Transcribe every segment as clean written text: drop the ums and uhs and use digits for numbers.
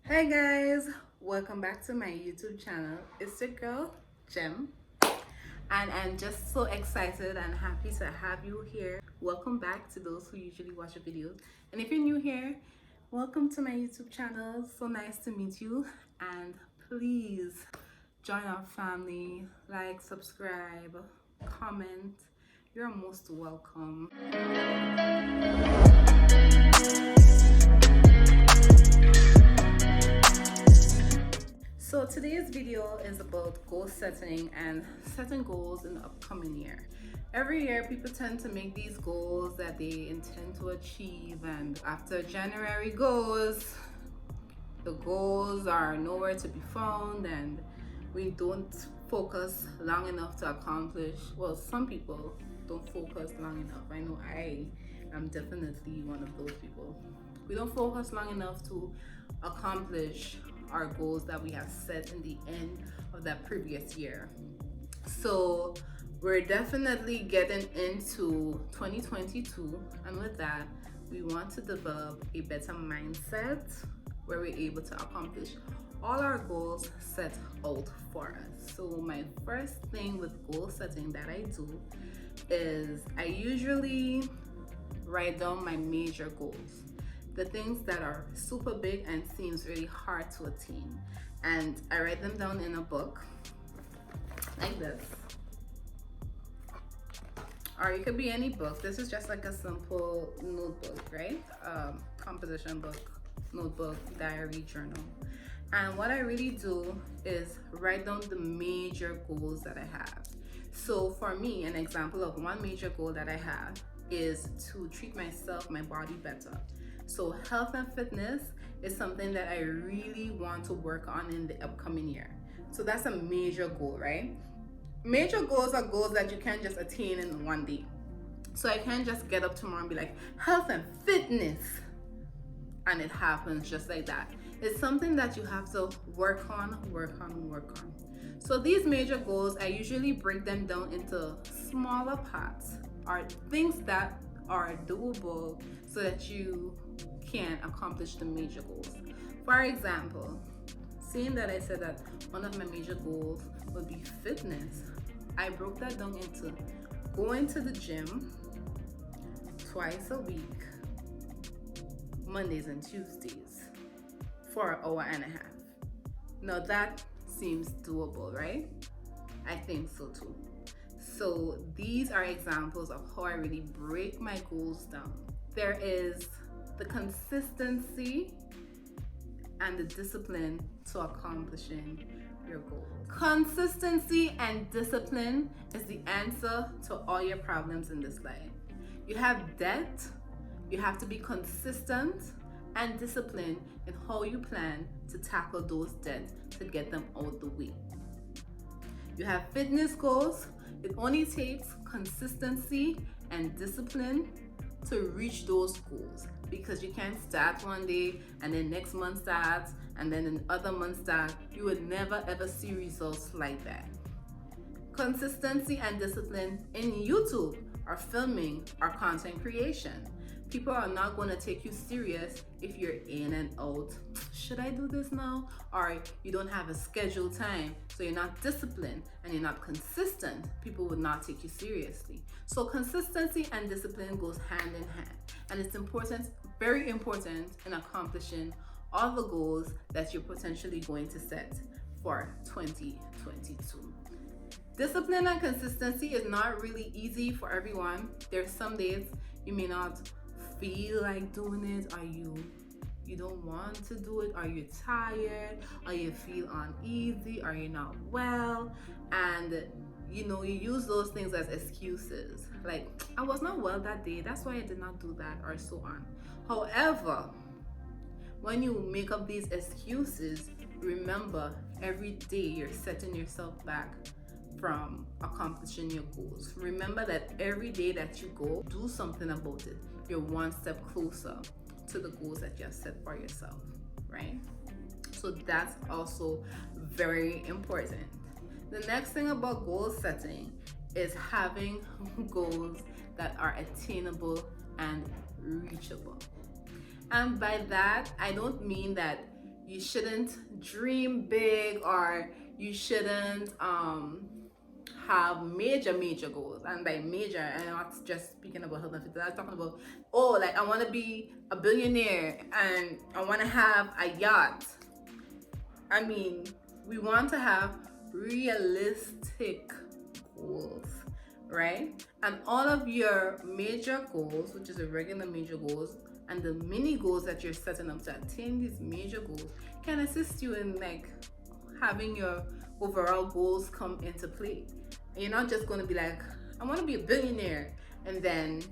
Hey guys, welcome back to my YouTube channel. It's your girl, Jem, and I'm just so excited and happy to have you here. Welcome back to those who usually watch the videos. And if you're new here, welcome to my YouTube channel. So nice to meet you. And please join our family, like, subscribe, comment. You're most welcome. So today's video is about goal setting and setting goals in the upcoming year. Every year people tend to make these goals that they intend to achieve, and after January goes, the goals are nowhere to be found and we don't focus long enough to accomplish. Well, some people don't focus long enough. I know I am definitely one of those people. We don't focus long enough to accomplish our goals that we have set in the end of that previous year. So we're definitely getting into 2022, and with that we want to develop a better mindset where we're able to accomplish all our goals set out for us. So my first thing with goal setting that I do is I usually write down my major goals, the things that are super big and seems really hard to attain, and I write them down in a book like this, or it could be any book. This is just like a simple notebook, right? Composition book, notebook, diary, journal. And what I really do is write down the major goals that I have. So for me, an example of one major goal that I have is to treat myself, my body better. So health and fitness is something that I really want to work on in the upcoming year. So that's a major goal, right? Major goals are goals that you can't just attain in one day. So I can't just get up tomorrow and be like, health and fitness, and it happens just like that. It's something that you have to work on. So these major goals, I usually break them down into smaller parts, or things that are doable so that you can accomplish the major goals. For example, seeing that I said that one of my major goals would be fitness, I broke that down into going to the gym twice a week, Mondays and Tuesdays, for an hour and a half. Now that seems doable, right? I think so too. So these are examples of how I really break my goals down. There is the consistency and the discipline to accomplishing your goals. Consistency and discipline is the answer to all your problems in this life. You have debt, you have to be consistent and disciplined in how you plan to tackle those debts to get them out the way. You have fitness goals. It only takes consistency and discipline to reach those goals, because you can't start one day and then next month starts and then another month starts. You would never ever see results like that. Consistency and discipline in YouTube or filming or content creation. People are not going to take you serious if you're in and out. Should I do this now? Or you don't have a scheduled time, so you're not disciplined and you're not consistent. People would not take you seriously. So consistency and discipline goes hand in hand, and it's important, very important, in accomplishing all the goals that you're potentially going to set for 2022. Discipline and consistency is not really easy for everyone. There's some days you may not feel like doing it, or you don't want to do it, or you're tired, or you feel uneasy, or you're not well, and you use those things as excuses, like, I was not well that day, that's why I did not do that, or so on. However, when you make up these excuses, remember, every day you're setting yourself back from accomplishing your goals. Remember that every day that you go, do something about it. You're one step closer to the goals that you have set for yourself, right? So that's also very important. The next thing about goal setting is having goals that are attainable and reachable. And by that, I don't mean that You shouldn't dream big, or you shouldn't have major goals. And by major, I'm not just speaking about health and fitness. I'm talking about, oh, like I want to be a billionaire and I want to have a yacht. I mean, we want to have realistic goals, right? And all of your major goals, which is the regular major goals, and the mini goals that you're setting up to attain these major goals, can assist you in like having your overall goals come into play. And you're not just going to be like, I want to be a billionaire, and then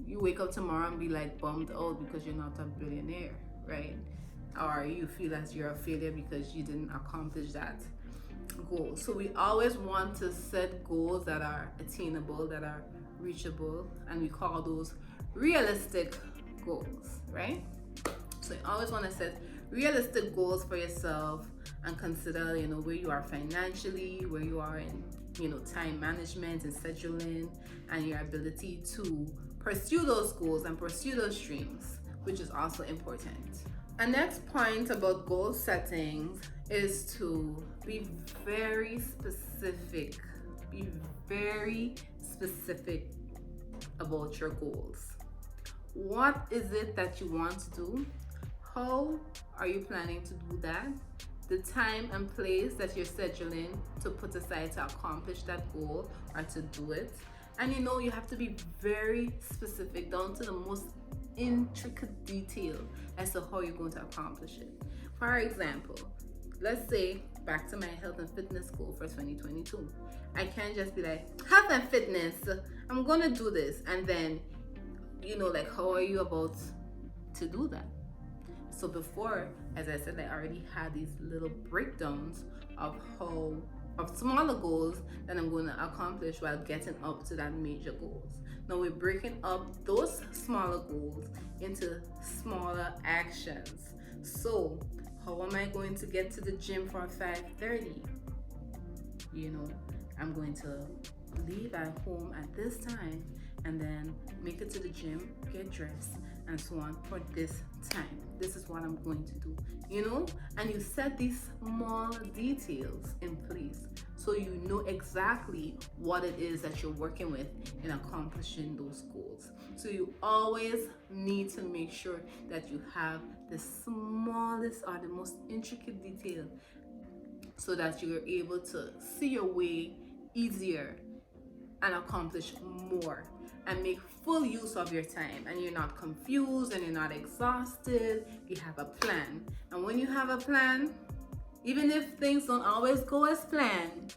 you wake up tomorrow and be like bummed out because you're not a billionaire, right? Or you feel as you're a failure because you didn't accomplish that goal. So we always want to set goals that are attainable, that are reachable, and we call those realistic goals, right? So you always want to set realistic goals for yourself and consider, where you are financially, where you are in, time management and scheduling, and your ability to pursue those goals and pursue those dreams, which is also important. A next point about goal settings is to be very specific. Be very specific about your goals. What is it that you want to do? How are you planning to do that? The time and place that you're scheduling to put aside to accomplish that goal or to do it. And you have to be very specific down to the most intricate detail as to how you're going to accomplish it. For example, let's say back to my health and fitness goal for 2022. I can't just be like, health and fitness, I'm gonna do this, and then like, how are you about to do that? So before, as I said, I already had these little breakdowns of smaller goals that I'm going to accomplish while getting up to that major goals. Now we're breaking up those smaller goals into smaller actions. So how am I going to get to the gym for 5:30? I'm going to leave at home at this time and then make it to the gym, get dressed, and so on for this time. This is what I'm going to do, and you set these small details in place so you know exactly what it is that you're working with in accomplishing those goals. So you always need to make sure that you have the smallest or the most intricate detail so that you're able to see your way easier and accomplish more and make full use of your time, and you're not confused and you're not exhausted. You have a plan, and when you have a plan, even if things don't always go as planned,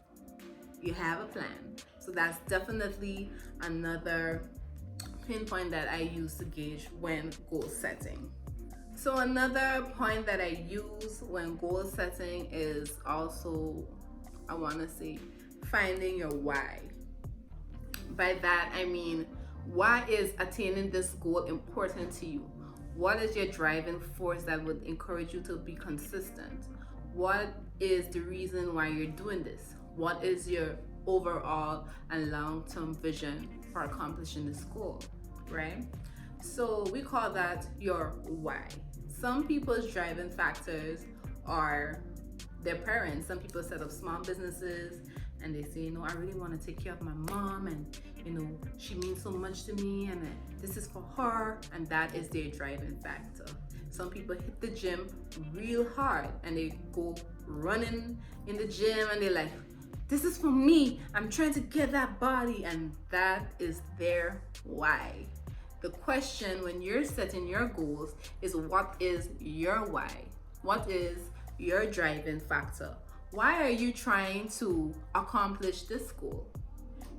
you have a plan. So that's definitely another pinpoint that I use to gauge when goal setting. So another point that I use when goal setting is also, I want to say, finding your why. By that I mean, why is attaining this goal important to you? What is your driving force that would encourage you to be consistent? What is the reason why you're doing this? What is your overall and long-term vision for accomplishing this goal, right? So we call that your why. Some people's driving factors are their parents. Some people set up small businesses and they say, I really want to take care of my mom, and she means so much to me, and this is for her, and that is their driving factor. Some people hit the gym real hard and they go running in the gym and they're like, this is for me, I'm trying to get that body, and that is their why. The question when you're setting your goals is, what is your why? What is your driving factor? Why are you trying to accomplish this goal?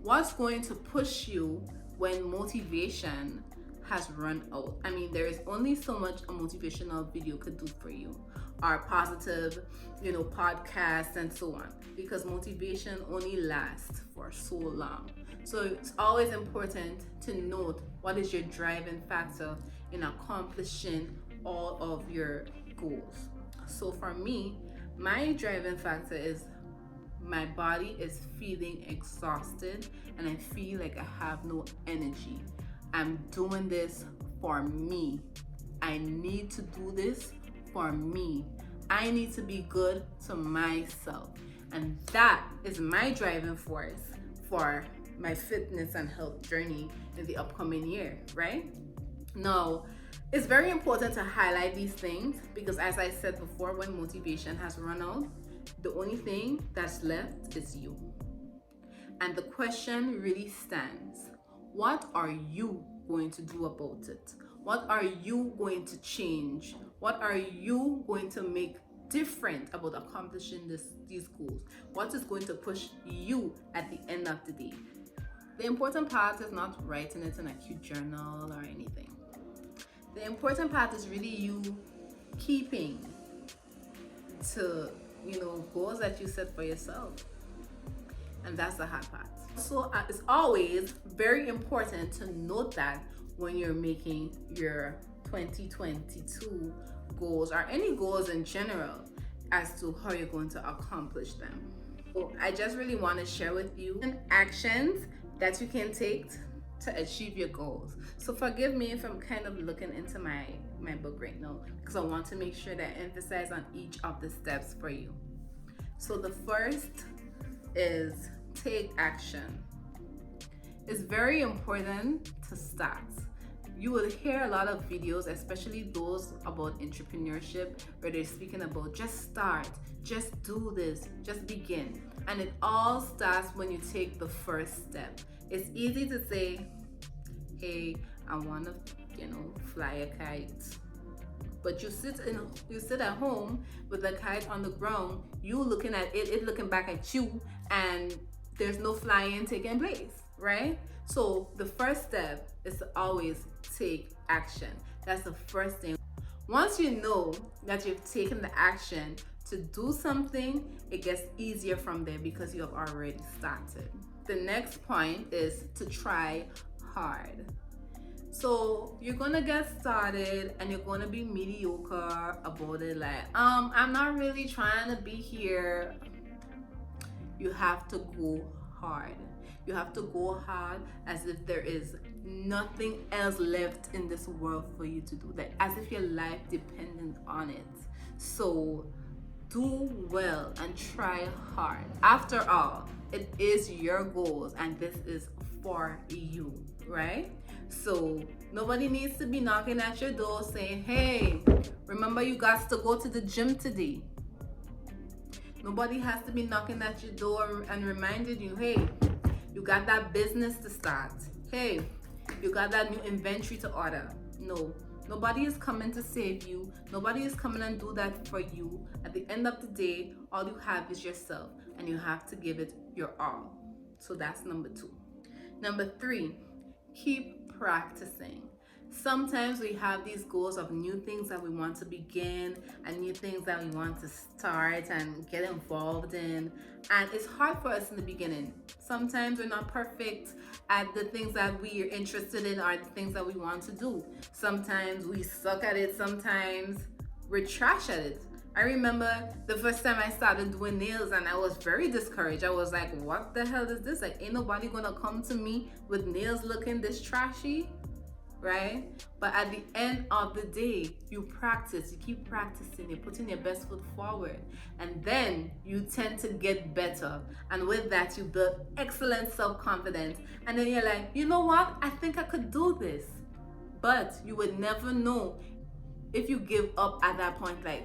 What's going to push you when motivation has run out? I mean, there is only so much a motivational video could do for you, or positive, podcasts and so on, because motivation only lasts for so long. So it's always important to note what is your driving factor in accomplishing all of your goals. So for me, my driving factor is my body is feeling exhausted and I feel like I have no energy. I'm doing this for me. I need to do this for me. I need to be good to myself. And that is my driving force for my fitness and health journey in the upcoming year, right? Now, it's very important to highlight these things because, as I said before, when motivation has run out, the only thing that's left is you. And the question really stands: what are you going to do about it? What are you going to change? What are you going to make different about accomplishing these goals? What is going to push you at the end of the day? The important part is not writing it in a cute journal or anything. The important part is really you keeping to, goals that you set for yourself. And that's the hard part. So it's always very important to note that when you're making your 2022 goals or any goals in general as to how you're going to accomplish them. So I just really want to share with you actions that you can take to achieve your goals. So forgive me if I'm kind of looking into my book right now because I want to make sure that I emphasize on each of the steps for you. So the first is take action. It's very important to start. You will hear a lot of videos, especially those about entrepreneurship, where they're speaking about just start, just do this, just begin. And it all starts when you take the first step. It's easy to say, hey, I want to, fly a kite. But you sit at home with the kite on the ground, you looking at it looking back at you, and there's no flying taking place, right? So the first step is to always take action. That's the first thing. Once you know that you've taken the action to do something, it gets easier from there because you have already started. The next point is to try hard. So you're gonna get started and you're gonna be mediocre about it, like, I'm not really trying to be here. You have to go hard. You have to go hard as if there is nothing else left in this world for you to do, like as if your life depended on it. So do well and try hard. After all, it is your goals and this is for you, right? So nobody needs to be knocking at your door saying, hey, remember you got to go to the gym today. Nobody has to be knocking at your door and reminding you, hey, you got that business to start. Hey, you got that new inventory to order. No, nobody is coming to save you. Nobody is coming and do that for you. At the end of the day, all you have is yourself and you have to give it your all. So that's number 2. Number 3, keep practicing. Sometimes we have these goals of new things that we want to begin and new things that we want to start and get involved in. And it's hard for us in the beginning. Sometimes we're not perfect at the things that we are interested in or the things that we want to do. Sometimes we suck at it. Sometimes we're trash at it. I remember the first time I started doing nails and I was very discouraged. I was like, what the hell is this? Like, ain't nobody gonna come to me with nails looking this trashy, right? But at the end of the day, you practice, you keep practicing, you're putting your best foot forward, and then you tend to get better. And with that, you build excellent self-confidence. And then you're like, you know what? I think I could do this. But you would never know if you give up at that point, like,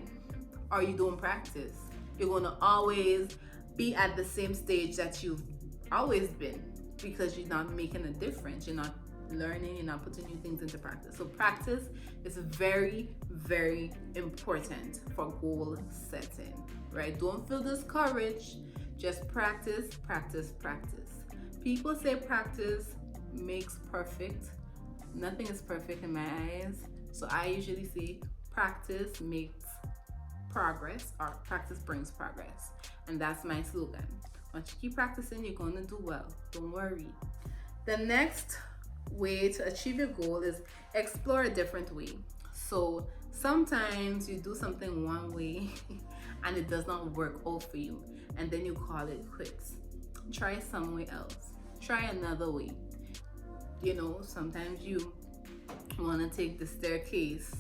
or you don't practice. You're gonna always be at the same stage that you've always been because you're not making a difference. You're not learning, you're not putting new things into practice. So practice is very, very important for goal setting, right? Don't feel discouraged. Just practice, practice, practice. People say practice makes perfect. Nothing is perfect in my eyes. So I usually say practice makes progress, or practice brings progress. And that's my slogan. Once you keep practicing, you're going to do well. Don't worry. The next way to achieve your goal is explore a different way. So sometimes you do something one way and it does not work out for you, and then you call it quits. Try somewhere else. Try another way. Sometimes you want to take the staircase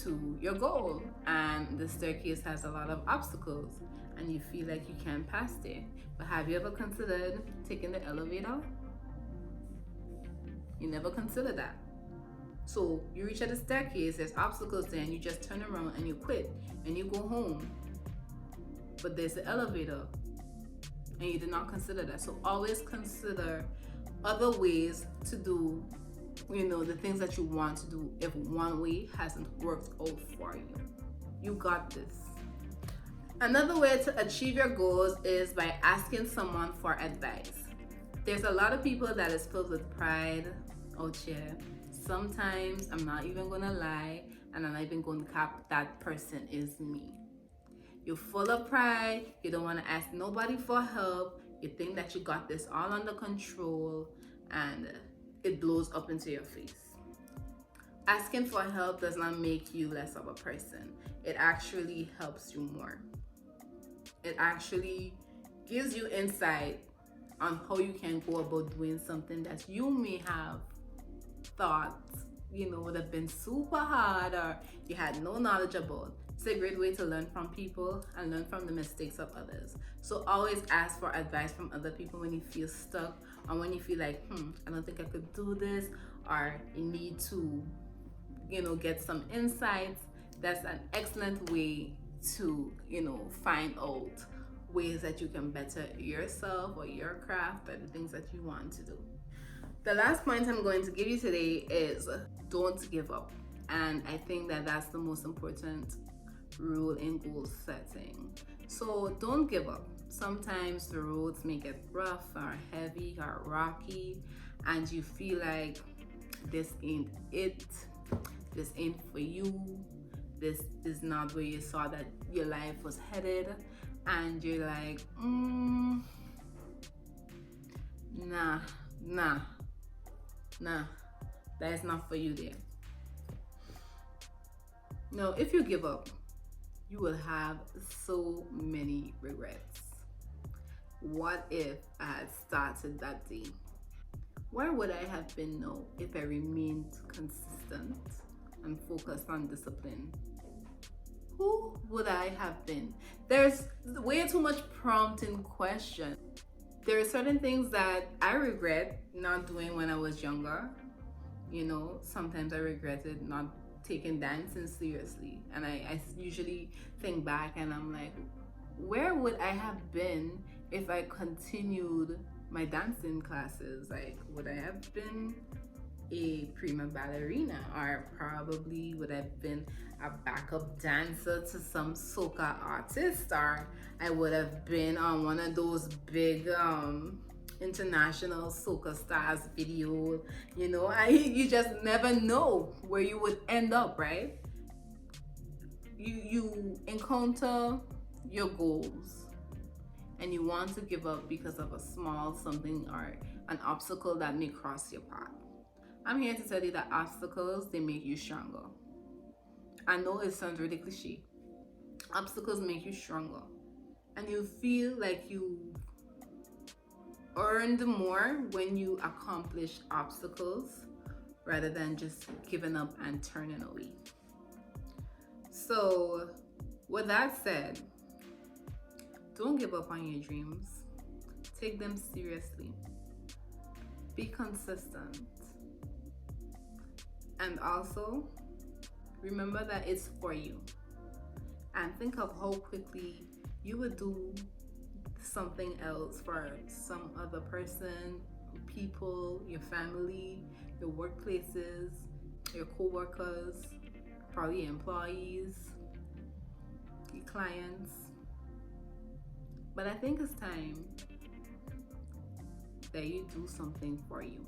to your goal, and the staircase has a lot of obstacles and you feel like you can't pass it. But have you ever considered taking the elevator? You never consider that. So you reach at the staircase, there's obstacles there, and you just turn around and you quit and you go home. But there's the elevator and you did not consider that. So always consider other ways to do, the things that you want to do if one way hasn't worked out for you. You got this. Another way to achieve your goals is by asking someone for advice. There's a lot of people that is filled with pride out here. Sometimes, I'm not even gonna lie, and I'm not even going to cap, that person is me. You're full of pride, you don't want to ask nobody for help, you think that you got this all under control, and it blows up into your face. Asking for help does not make you less of a person. It actually helps you more. It actually gives you insight on how you can go about doing something that you may have thought, would have been super hard or you had no knowledge about. It's a great way to learn from people and learn from the mistakes of others. So always ask for advice from other people when you feel stuck or when you feel like, I don't think I could do this, or you need to, get some insights. That's an excellent way to, find out ways that you can better yourself or your craft or the things that you want to do. The last point I'm going to give you today is don't give up. And I think that that's the most important rule in goal setting. So don't give up. Sometimes the roads may get rough or heavy or rocky and you feel like this ain't it, this ain't for you, this is not where you saw that your life was headed, and you're like, nah, that is not for you there. No, if you give up, you will have so many regrets. What if I had started that day? Where would I have been now if I remained consistent and focused on discipline? Who would I have been? There's way too much prompting question. There are certain things that I regret not doing when I was younger. Sometimes I regretted not taking dancing seriously. And I usually think back and I'm like, where would I have been if I continued my dancing classes? Like, would I have been a prima ballerina, or probably would have been a backup dancer to some soca artist, or I would have been on one of those big international soca stars video. You just never know where you would end up, right? You encounter your goals and you want to give up because of a small something or an obstacle that may cross your path. I'm here to tell you that obstacles, they make you stronger. I know it sounds really cliche. Obstacles make you stronger. And you feel like you earned more when you accomplish obstacles rather than just giving up and turning away. So, with that said, don't give up on your dreams. Take them seriously. Be consistent. And also, remember that it's for you. And think of how quickly you would do something else for some other person, people, your family, your workplaces, your co-workers, probably your employees, your clients. But I think it's time that you do something for you.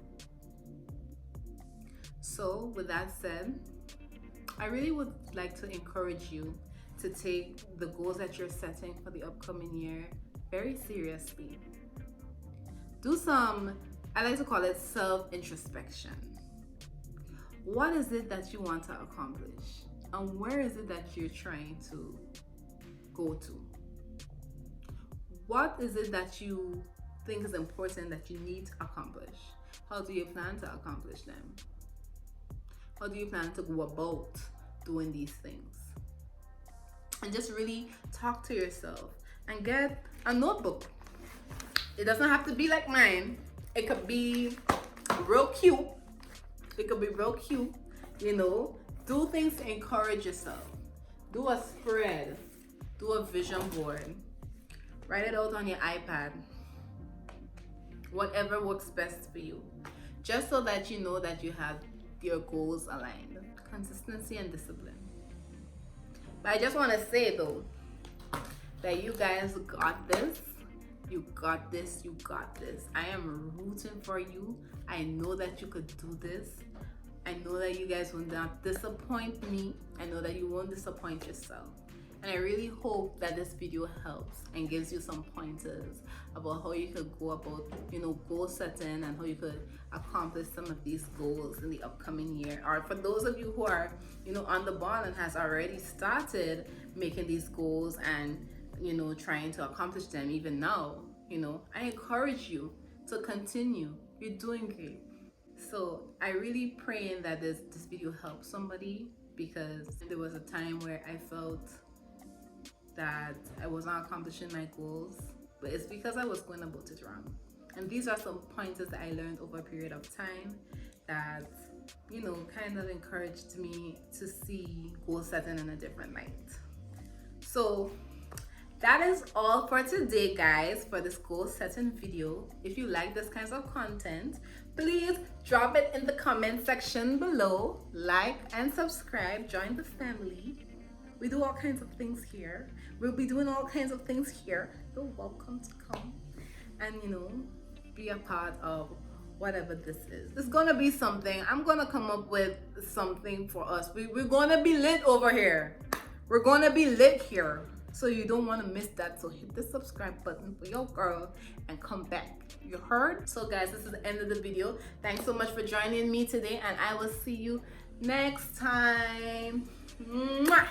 So with that said, I really would like to encourage you to take the goals that you're setting for the upcoming year very seriously. Do some, I like to call it self-introspection. What is it that you want to accomplish? And where is it that you're trying to go to? What is it that you think is important that you need to accomplish? How do you plan to accomplish them? How do you plan to go about doing these things. And just really talk to yourself and get a notebook. It doesn't have to be like mine. It could be real cute. It could be real cute, you know. Do things to encourage yourself. Do a spread. Do a vision board. Write it out on your iPad. Whatever works best for you. Just so that you know that you have your goals aligned. Consistency and discipline. But I just want to say though, that you guys got this. You got this. You got this. I am rooting for you. I know that you could do this. I know that you guys will not disappoint me. I know that you won't disappoint yourself. And I really hope that this video helps and gives you some pointers about how you could go about, you know, goal setting and how you could accomplish some of these goals in the upcoming year. Or for those of you who are, you know, on the ball and has already started making these goals and, you know, trying to accomplish them even now, you know, I encourage you to continue. You're doing great. So I really praying that this video helps somebody, because there was a time where I felt that I wasn't accomplishing my goals, but it's because I was going about it wrong. And these are some pointers that I learned over a period of time that, you know, kind of encouraged me to see goal setting in a different light. So that is all for today, guys, for this goal setting video. If you like this kind of content, please drop it in the comment section below. Like and subscribe. Join the family. We do all kinds of things here. We'll be doing all kinds of things here. You're welcome to come and, you know, be a part of whatever this is. It's gonna be something. I'm gonna come up with something for us. We're gonna be lit over here. We're gonna be lit here. So you don't want to miss that. So hit the subscribe button for your girl and come back. You heard? So guys, this is the end of the video. Thanks so much for joining me today, and I will see you next time. Mwah!